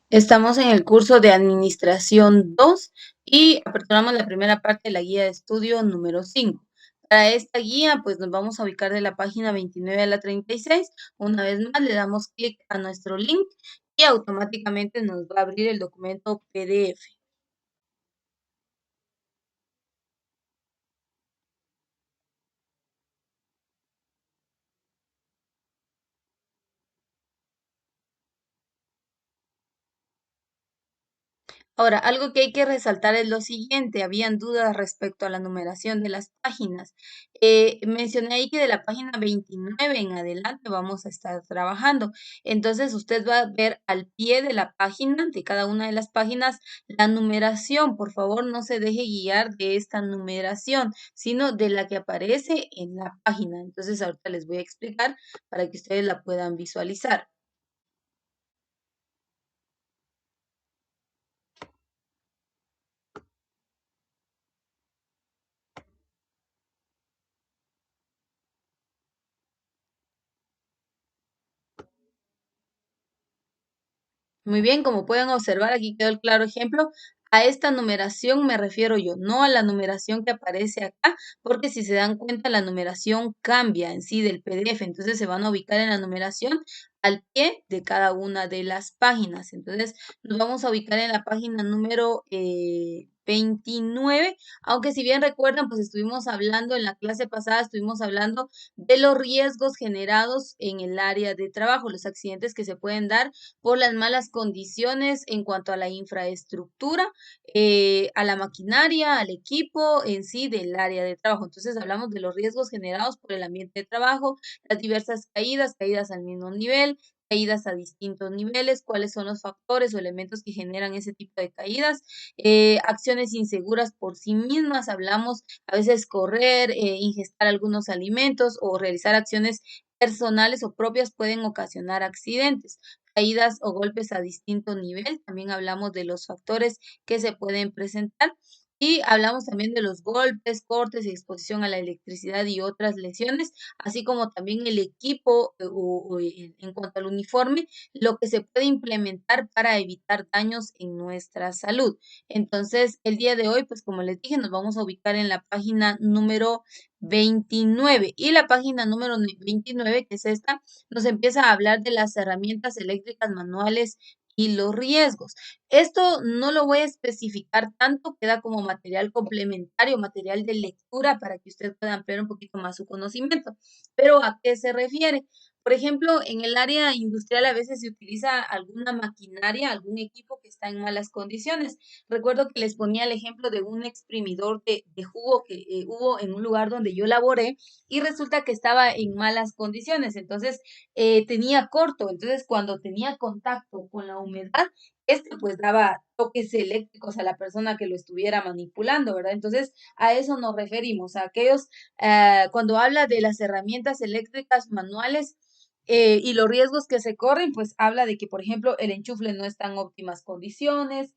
Estamos en el curso de Administración 2 y aperturamos la primera parte de la guía de estudio número 5. Para esta guía, pues nos vamos a ubicar de la página 29 a la 36. Una vez más, le damos clic a nuestro link y automáticamente nos va a abrir el documento PDF. Ahora, algo que hay que resaltar es lo siguiente, habían dudas respecto a la numeración de las páginas. Mencioné ahí que de la página 29 en adelante vamos a estar trabajando. Entonces, usted va a ver al pie de la página, de cada una de las páginas, la numeración. Por favor, no se deje guiar de esta numeración, sino de la que aparece en la página. Entonces, ahorita les voy a explicar para que ustedes la puedan visualizar. Muy bien, como pueden observar, aquí quedó el claro ejemplo. A esta numeración me refiero yo, no a la numeración que aparece acá, porque si se dan cuenta, la numeración cambia en sí del PDF, entonces se van a ubicar en la numeración al pie de cada una de las páginas. Entonces, nos vamos a ubicar en la página número 29, aunque si bien recuerdan, pues estuvimos hablando en la clase pasada, estuvimos hablando de los riesgos generados en el área de trabajo, los accidentes que se pueden dar por las malas condiciones en cuanto a la infraestructura, a la maquinaria, al equipo en sí del área de trabajo. Entonces hablamos de los riesgos generados por el ambiente de trabajo, las diversas caídas, caídas al mismo nivel, caídas a distintos niveles, cuáles son los factores o elementos que generan ese tipo de caídas, acciones inseguras por sí mismas, hablamos a veces correr, ingestar algunos alimentos o realizar acciones personales o propias pueden ocasionar accidentes, caídas o golpes a distinto nivel. También hablamos de los factores que se pueden presentar y hablamos también de los golpes, cortes y exposición a la electricidad y otras lesiones, así como también el equipo en cuanto al uniforme, lo que se puede implementar para evitar daños en nuestra salud. Entonces, el día de hoy, pues como les dije, nos vamos a ubicar en la página número 29 y la página número 29, que es esta, nos empieza a hablar de las herramientas eléctricas manuales y los riesgos. Esto no lo voy a especificar tanto, queda como material complementario, material de lectura para que usted pueda ampliar un poquito más su conocimiento. Pero ¿a qué se refiere? Por ejemplo, en el área industrial a veces se utiliza alguna maquinaria, algún equipo que está en malas condiciones. Recuerdo que les ponía el ejemplo de un exprimidor de jugo que hubo en un lugar donde yo laboré y resulta que estaba en malas condiciones. Entonces, tenía corto, entonces cuando tenía contacto con la humedad, este pues daba toques eléctricos a la persona que lo estuviera manipulando, ¿verdad? Entonces, a eso nos referimos, a aquellos, cuando habla de las herramientas eléctricas manuales, y los riesgos que se corren, pues habla de que, por ejemplo, el enchufle no está en óptimas condiciones,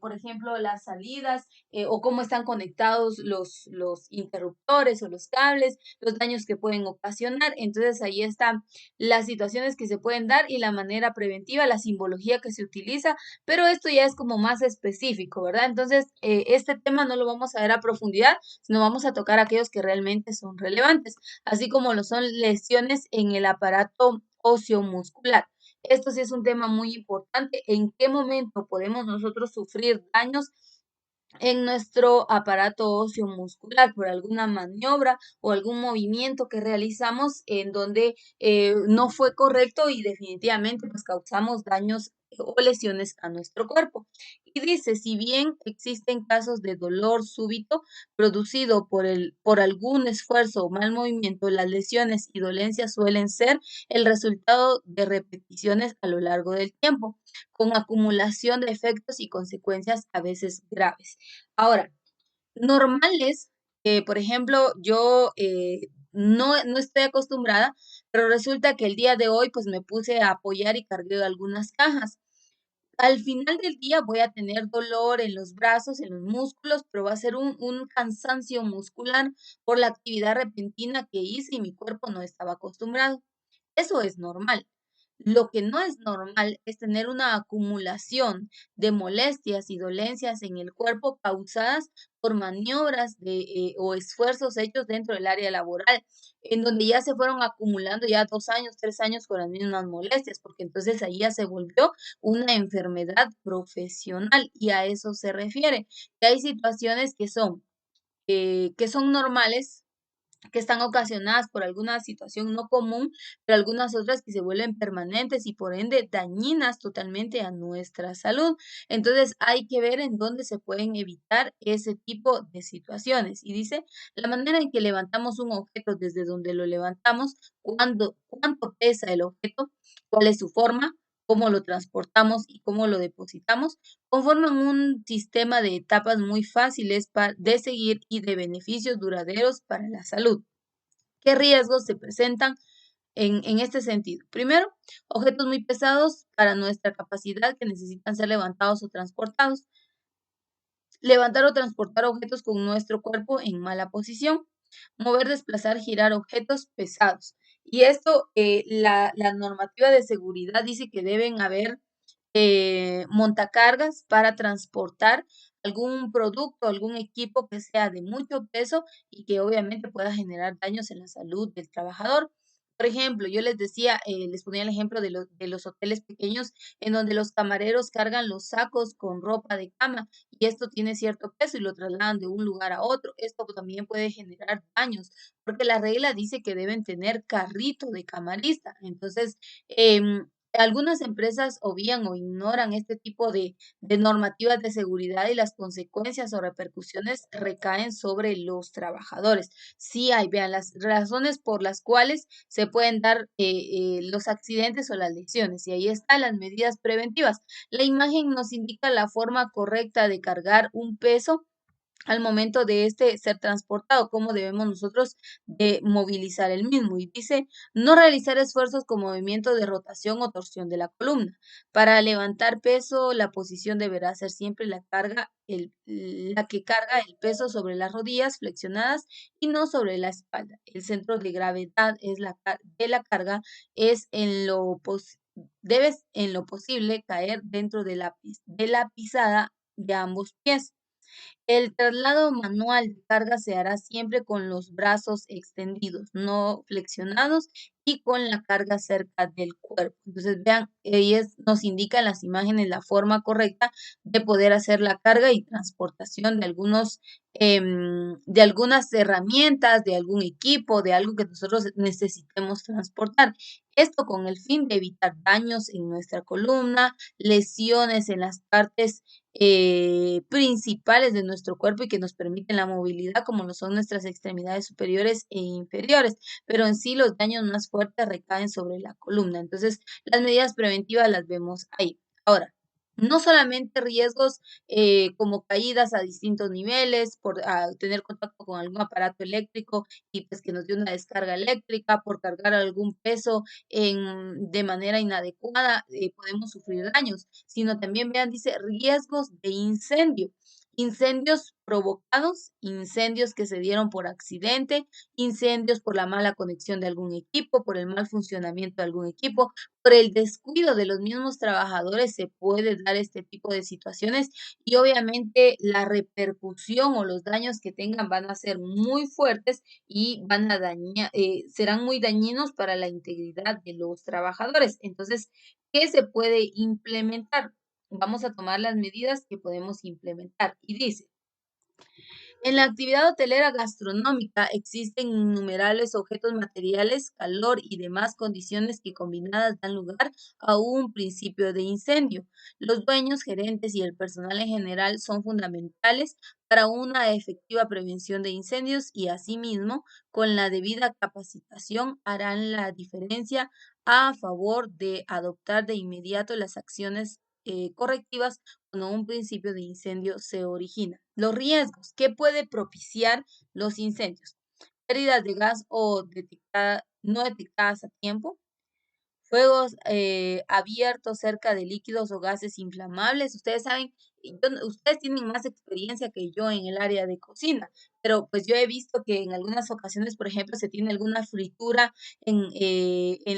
por ejemplo, las salidas o cómo están conectados los interruptores o los cables, los daños que pueden ocasionar. Entonces ahí están las situaciones que se pueden dar y la manera preventiva, la simbología que se utiliza, pero esto ya es como más específico, ¿verdad? Entonces, este tema no lo vamos a ver a profundidad, sino vamos a tocar aquellos que realmente son relevantes, así como lo son lesiones en el aparato óseo muscular. Esto sí es un tema muy importante. ¿En qué momento podemos nosotros sufrir daños en nuestro aparato óseo muscular por alguna maniobra o algún movimiento que realizamos en donde no fue correcto y definitivamente pues causamos daños o lesiones a nuestro cuerpo? Y dice, si bien existen casos de dolor súbito producido por algún esfuerzo o mal movimiento, las lesiones y dolencias suelen ser el resultado de repeticiones a lo largo del tiempo, con acumulación de efectos y consecuencias a veces graves. Ahora, normal es que, por ejemplo, yo no estoy acostumbrada, pero resulta que el día de hoy pues me puse a apoyar y cargué algunas cajas. Al final del día voy a tener dolor en los brazos, en los músculos, pero va a ser un cansancio muscular por la actividad repentina que hice y mi cuerpo no estaba acostumbrado. Eso es normal. Lo que no es normal es tener una acumulación de molestias y dolencias en el cuerpo causadas por maniobras o esfuerzos hechos dentro del área laboral, en donde ya se fueron acumulando ya 2 años, 3 años con las mismas molestias, porque entonces ahí ya se volvió una enfermedad profesional y a eso se refiere. Que hay situaciones que son normales, que están ocasionadas por alguna situación no común, pero algunas otras que se vuelven permanentes y por ende dañinas totalmente a nuestra salud. Entonces hay que ver en dónde se pueden evitar ese tipo de situaciones. Y dice, la manera en que levantamos un objeto desde donde lo levantamos, cuánto pesa el objeto, cuál es su forma, cómo lo transportamos y cómo lo depositamos, conforman un sistema de etapas muy fáciles de seguir y de beneficios duraderos para la salud. ¿Qué riesgos se presentan en este sentido? Primero, objetos muy pesados para nuestra capacidad que necesitan ser levantados o transportados. Levantar o transportar objetos con nuestro cuerpo en mala posición. Mover, desplazar, girar objetos pesados. Y esto, la normativa de seguridad dice que deben haber montacargas para transportar algún producto, algún equipo que sea de mucho peso y que obviamente pueda generar daños en la salud del trabajador. Por ejemplo, yo les decía, les ponía el ejemplo de los hoteles pequeños en donde los camareros cargan los sacos con ropa de cama y esto tiene cierto peso y lo trasladan de un lugar a otro. Esto también puede generar daños porque la regla dice que deben tener carrito de camarista. Entonces, algunas empresas obvían o ignoran este tipo de normativas de seguridad y las consecuencias o repercusiones recaen sobre los trabajadores. Sí hay, vean, las razones por las cuales se pueden dar los accidentes o las lesiones. Y ahí están las medidas preventivas. La imagen nos indica la forma correcta de cargar un peso al momento de este ser transportado, cómo debemos nosotros de movilizar el mismo. Y dice, no realizar esfuerzos con movimiento de rotación o torsión de la columna. Para levantar peso, la posición deberá ser siempre la que carga el peso sobre las rodillas flexionadas y no sobre la espalda. El centro de gravedad de la carga es debes en lo posible caer dentro de la pisada de ambos pies. El traslado manual de carga se hará siempre con los brazos extendidos, no flexionados y con la carga cerca del cuerpo. Entonces, vean, ellas nos indican las imágenes la forma correcta de poder hacer la carga y transportación de algunas herramientas, de algún equipo, de algo que nosotros necesitemos transportar. Esto con el fin de evitar daños en nuestra columna, lesiones en las partes principales de nuestro cuerpo y que nos permiten la movilidad, como lo son nuestras extremidades superiores e inferiores, pero en sí los daños más fuertes recaen sobre la columna. Entonces, las medidas preventivas las vemos ahí. Ahora, no solamente riesgos como caídas a distintos niveles, por tener contacto con algún aparato eléctrico y pues que nos dé una descarga eléctrica, por cargar algún peso de manera inadecuada, podemos sufrir daños, sino también, vean, dice riesgos de incendio. Incendios provocados, incendios que se dieron por accidente, incendios por la mala conexión de algún equipo, por el mal funcionamiento de algún equipo, por el descuido de los mismos trabajadores se puede dar este tipo de situaciones y obviamente la repercusión o los daños que tengan van a ser muy fuertes y serán muy dañinos para la integridad de los trabajadores. Entonces, ¿qué se puede implementar? Vamos a tomar las medidas que podemos implementar. Y dice, en la actividad hotelera gastronómica existen innumerables objetos materiales, calor y demás condiciones que combinadas dan lugar a un principio de incendio. Los dueños, gerentes y el personal en general son fundamentales para una efectiva prevención de incendios y asimismo, con la debida capacitación, harán la diferencia a favor de adoptar de inmediato las acciones correctivas cuando un principio de incendio se origina. Los riesgos. ¿Qué puede propiciar los incendios? Pérdidas de gas o no detectadas a tiempo, Fuegos abiertos cerca de líquidos o gases inflamables. Ustedes saben, ustedes tienen más experiencia que yo en el área de cocina, pero pues yo he visto que en algunas ocasiones, por ejemplo, se tiene alguna fritura en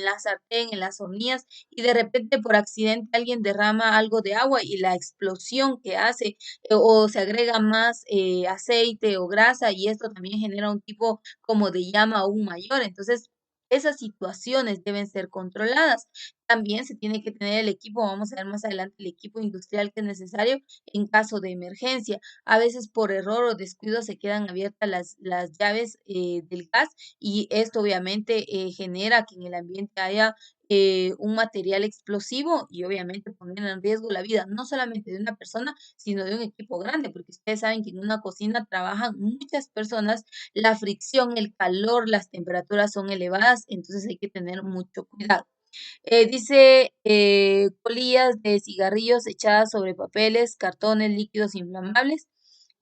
la sartén, en las hornillas, y de repente por accidente alguien derrama algo de agua y la explosión que hace, o se agrega más aceite o grasa, y esto también genera un tipo como de llama aún mayor. Entonces, esas situaciones deben ser controladas. También se tiene que tener el equipo, vamos a ver más adelante, el equipo industrial que es necesario en caso de emergencia. A veces por error o descuido se quedan abiertas las llaves del gas, y esto obviamente genera que en el ambiente haya un material explosivo y obviamente poner en riesgo la vida no solamente de una persona, sino de un equipo grande, porque ustedes saben que en una cocina trabajan muchas personas, la fricción, el calor, las temperaturas son elevadas, entonces hay que tener mucho cuidado. Dice colillas de cigarrillos echadas sobre papeles, cartones, líquidos inflamables,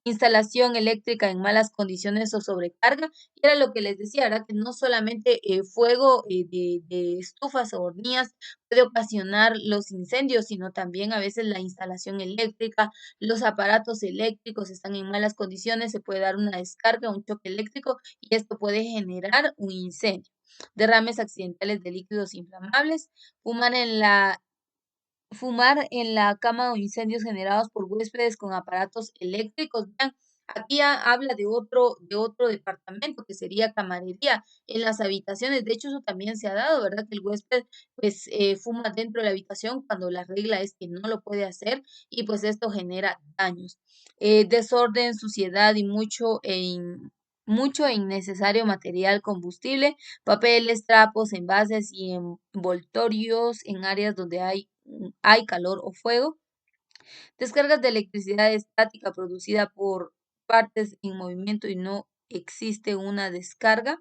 instalación eléctrica en malas condiciones o sobrecarga. Y era lo que les decía, ¿verdad? Que no solamente fuego de estufas o hornillas puede ocasionar los incendios, sino también a veces la instalación eléctrica, los aparatos eléctricos están en malas condiciones, se puede dar una descarga, un choque eléctrico, y esto puede generar un incendio. Derrames accidentales de líquidos inflamables, fumar en la cama o incendios generados por huéspedes con aparatos eléctricos. Vean, aquí habla de otro departamento que sería camarería en las habitaciones. De hecho, eso también se ha dado, ¿verdad? Que el huésped pues fuma dentro de la habitación cuando la regla es que no lo puede hacer, y pues esto genera daños. Desorden, suciedad y mucho e innecesario material combustible, papeles, trapos, envases y envoltorios en áreas donde hay calor o fuego, descargas de electricidad estática producida por partes en movimiento y no existe una descarga,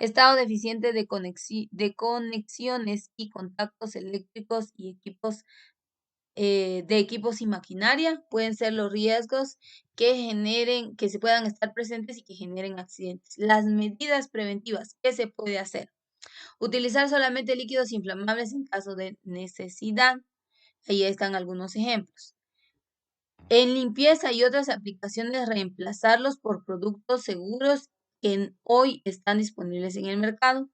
estado deficiente de conexiones y contactos eléctricos y de equipos y maquinaria, pueden ser los riesgos que se puedan estar presentes y que generen accidentes. Las medidas preventivas, ¿qué se puede hacer? Utilizar solamente líquidos inflamables en caso de necesidad. Ahí están algunos ejemplos. En limpieza y otras aplicaciones, reemplazarlos por productos seguros que hoy están disponibles en el mercado.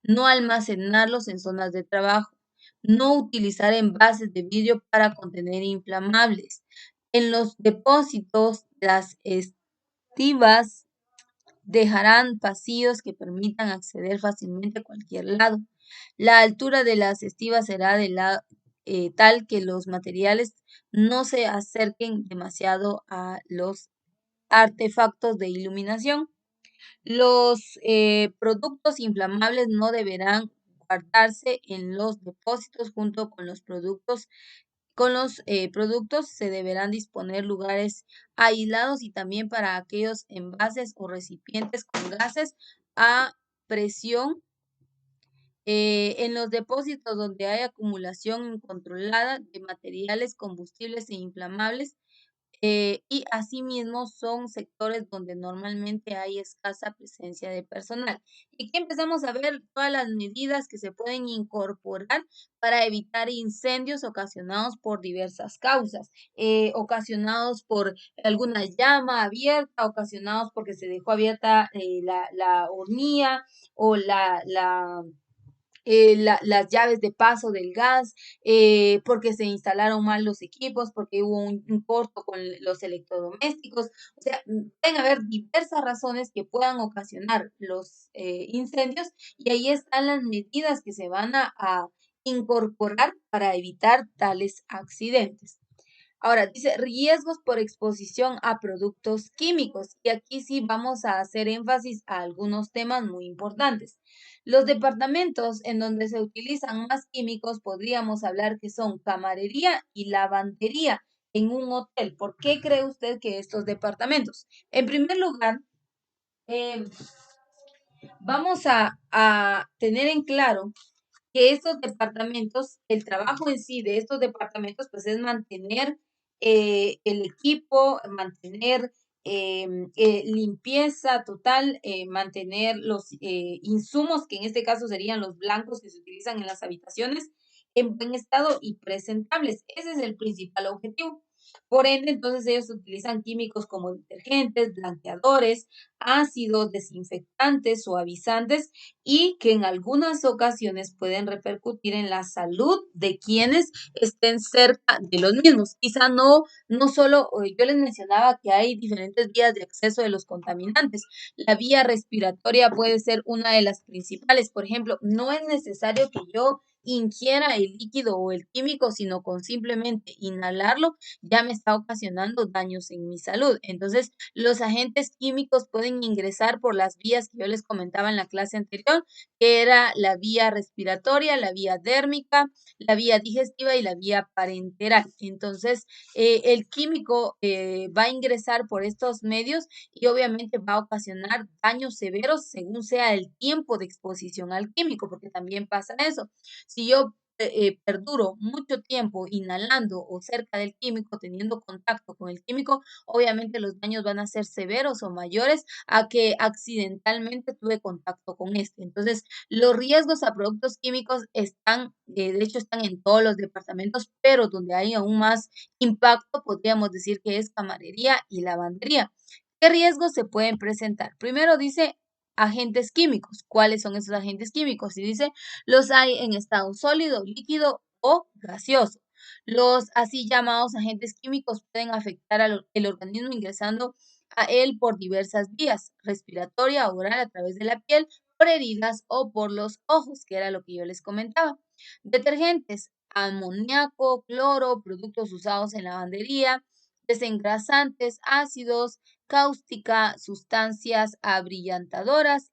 No almacenarlos en zonas de trabajo. No utilizar envases de vidrio para contener inflamables. En los depósitos, las estivas dejarán pasillos que permitan acceder fácilmente a cualquier lado. La altura de las estivas será tal que los materiales no se acerquen demasiado a los artefactos de iluminación. Los productos inflamables no deberán guardarse en los depósitos junto con los productos. Con los productos se deberán disponer lugares aislados, y también para aquellos envases o recipientes con gases a presión. En los depósitos donde hay acumulación incontrolada de materiales combustibles e inflamables, y asimismo son sectores donde normalmente hay escasa presencia de personal. Y aquí empezamos a ver todas las medidas que se pueden incorporar para evitar incendios ocasionados por diversas causas, ocasionados por alguna llama abierta, ocasionados porque se dejó abierta la hornilla o las llaves de paso del gas, porque se instalaron mal los equipos, porque hubo un corto con los electrodomésticos. O sea, pueden haber diversas razones que puedan ocasionar los incendios, y ahí están las medidas que se van a incorporar para evitar tales accidentes. Ahora, dice riesgos por exposición a productos químicos. Y aquí sí vamos a hacer énfasis a algunos temas muy importantes. Los departamentos en donde se utilizan más químicos podríamos hablar que son camarería y lavandería en un hotel. ¿Por qué cree usted que estos departamentos? En primer lugar, eh, vamos a tener en claro que estos departamentos, el trabajo en sí de estos departamentos, pues es mantener el equipo, mantener limpieza total, mantener los insumos, que en este caso serían los blancos que se utilizan en las habitaciones, en buen estado y presentables. Ese es el principal objetivo. Por ende, entonces ellos utilizan químicos como detergentes, blanqueadores, ácidos, desinfectantes, suavizantes y que en algunas ocasiones pueden repercutir en la salud de quienes estén cerca de los mismos. Quizá no solo, yo les mencionaba que hay diferentes vías de acceso de los contaminantes. La vía respiratoria puede ser una de las principales. Por ejemplo, no es necesario que yo ingiera el líquido o el químico, sino con simplemente inhalarlo ya me está ocasionando daños en mi salud. Entonces, los agentes químicos pueden ingresar por las vías que yo les comentaba en la clase anterior, que era la vía respiratoria, la vía dérmica, la vía digestiva y la vía parenteral. Entonces, el químico va a ingresar por estos medios y obviamente va a ocasionar daños severos según sea el tiempo de exposición al químico, porque también pasa eso. Si yo perduro mucho tiempo inhalando o cerca del químico, teniendo contacto con el químico, obviamente los daños van a ser severos o mayores a que accidentalmente tuve contacto con este. Entonces, los riesgos a productos químicos están, de hecho, están en todos los departamentos, pero donde hay aún más impacto, podríamos decir que es camarería y lavandería. ¿Qué riesgos se pueden presentar? Primero dice agentes químicos. ¿Cuáles son esos agentes químicos? Y dice, los hay en estado sólido, líquido o gaseoso. Los así llamados agentes químicos pueden afectar al el organismo ingresando a él por diversas vías, respiratoria, oral, a través de la piel, por heridas o por los ojos, que era lo que yo les comentaba. Detergentes, amoníaco, cloro, productos usados en lavandería, desengrasantes, ácidos, cáustica, sustancias abrillantadoras,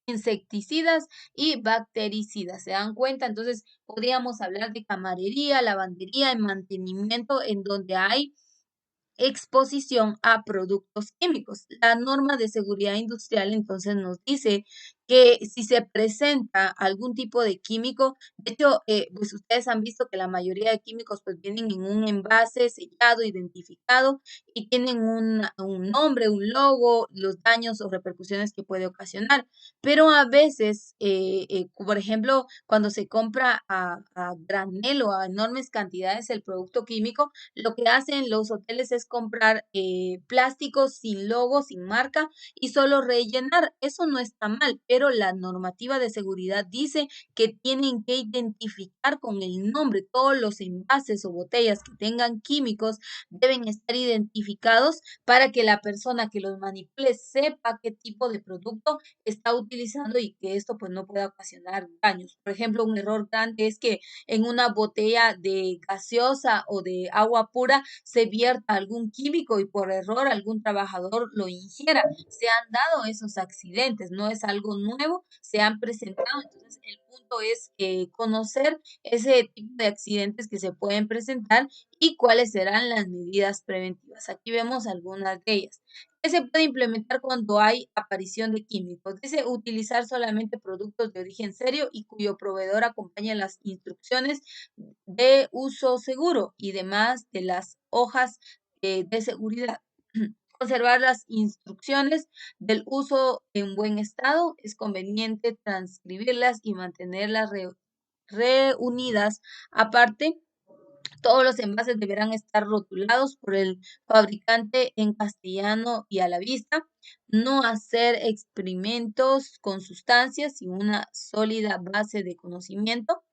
insecticidas y bactericidas. ¿Se dan cuenta? Entonces, podríamos hablar de camarería, lavandería, en mantenimiento, en donde hay exposición a productos químicos. La norma de seguridad industrial entonces nos dice que si se presenta algún tipo de químico, de hecho, pues ustedes han visto que la mayoría de químicos pues vienen en un envase sellado, identificado y tienen un nombre, un logo, los daños o repercusiones que puede ocasionar. Pero a veces, por ejemplo, cuando se compra a granel o a enormes cantidades el producto químico, lo que hacen los hoteles es comprar plásticos sin logo, sin marca y solo rellenar. Eso no está mal, pero la normativa de seguridad dice que tienen que identificar con el nombre todos los envases o botellas que tengan químicos deben estar identificados para que la persona que los manipule sepa qué tipo de producto está utilizando y que esto pues no pueda ocasionar daños. Por ejemplo, un error grande es que en una botella de gaseosa o de agua pura se vierta algún químico y por error algún trabajador lo ingiera. Se han dado esos accidentes, no es algo nuevo, se han presentado. Entonces, el punto es conocer ese tipo de accidentes que se pueden presentar y cuáles serán las medidas preventivas. Aquí vemos algunas de ellas. ¿Qué se puede implementar cuando hay aparición de químicos? Dice utilizar solamente productos de origen serio y cuyo proveedor acompañe las instrucciones de uso seguro y demás de las hojas de seguridad. Conservar las instrucciones del uso en buen estado. Es conveniente transcribirlas y mantenerlas reunidas aparte. Todos los envases deberán estar rotulados por el fabricante en castellano y a la vista. No hacer experimentos con sustancias sin una sólida base de conocimiento.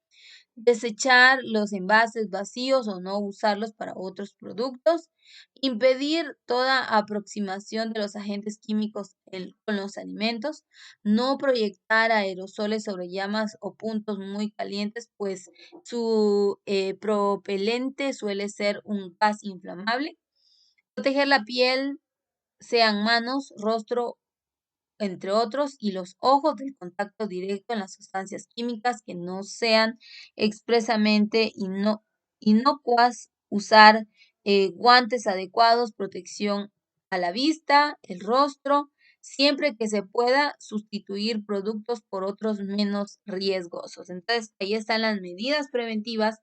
Desechar los envases vacíos o no usarlos para otros productos, impedir toda aproximación de los agentes químicos con los alimentos, no proyectar aerosoles sobre llamas o puntos muy calientes, pues su propelente suele ser un gas inflamable, proteger la piel, sean manos, rostro entre otros, y los ojos del contacto directo en las sustancias químicas que no sean expresamente inocuas, usar guantes adecuados, protección a la vista, el rostro, siempre que se pueda sustituir productos por otros menos riesgosos. Entonces, ahí están las medidas preventivas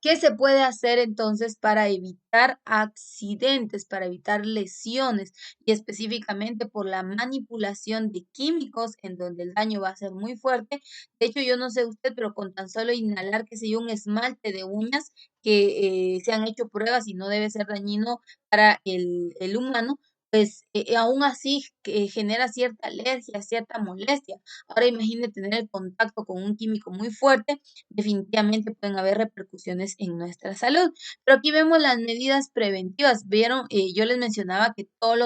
¿Qué se puede hacer entonces para evitar accidentes, para evitar lesiones y específicamente por la manipulación de químicos en donde el daño va a ser muy fuerte? De hecho, yo no sé usted, pero con tan solo inhalar, qué sé yo, un esmalte de uñas que se han hecho pruebas y no debe ser dañino para el humano, pues aún así genera cierta alergia, cierta molestia. Ahora imagine tener el contacto con un químico muy fuerte, definitivamente pueden haber repercusiones en nuestra salud. Pero aquí vemos las medidas preventivas. Vieron, yo les mencionaba que todos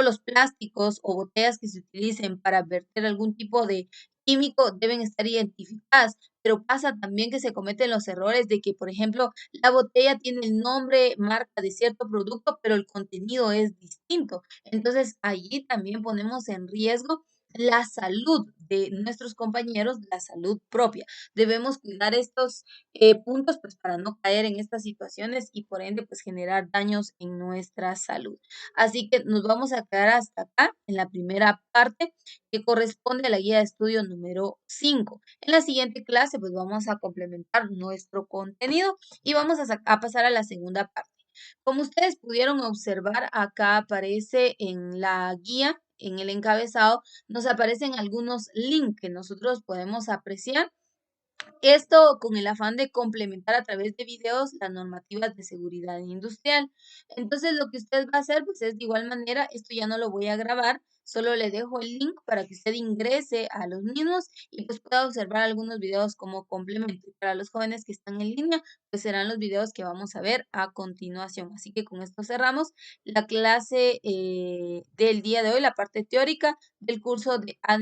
los plásticos o botellas que se utilicen para verter algún tipo de químico deben estar identificadas, pero pasa también que se cometen los errores de que, por ejemplo, la botella tiene el nombre, marca de cierto producto, pero el contenido es distinto. Entonces, allí también ponemos en riesgo la salud de nuestros compañeros, la salud propia. Debemos cuidar estos puntos pues para no caer en estas situaciones y por ende pues generar daños en nuestra salud. Así que nos vamos a quedar hasta acá en la primera parte que corresponde a la guía de estudio número 5. En la siguiente clase pues vamos a complementar nuestro contenido y vamos a pasar a la segunda parte. Como ustedes pudieron observar, acá aparece en la guía, en el encabezado, nos aparecen algunos links que nosotros podemos apreciar esto con el afán de complementar a través de videos las normativas de seguridad industrial. Entonces, lo que usted va a hacer, pues es de igual manera, esto ya no lo voy a grabar, solo le dejo el link para que usted ingrese a los mismos y pues pueda observar algunos videos como complemento. Y para los jóvenes que están en línea, pues serán los videos que vamos a ver a continuación. Así que con esto cerramos la clase del día de hoy, la parte teórica del curso de administración.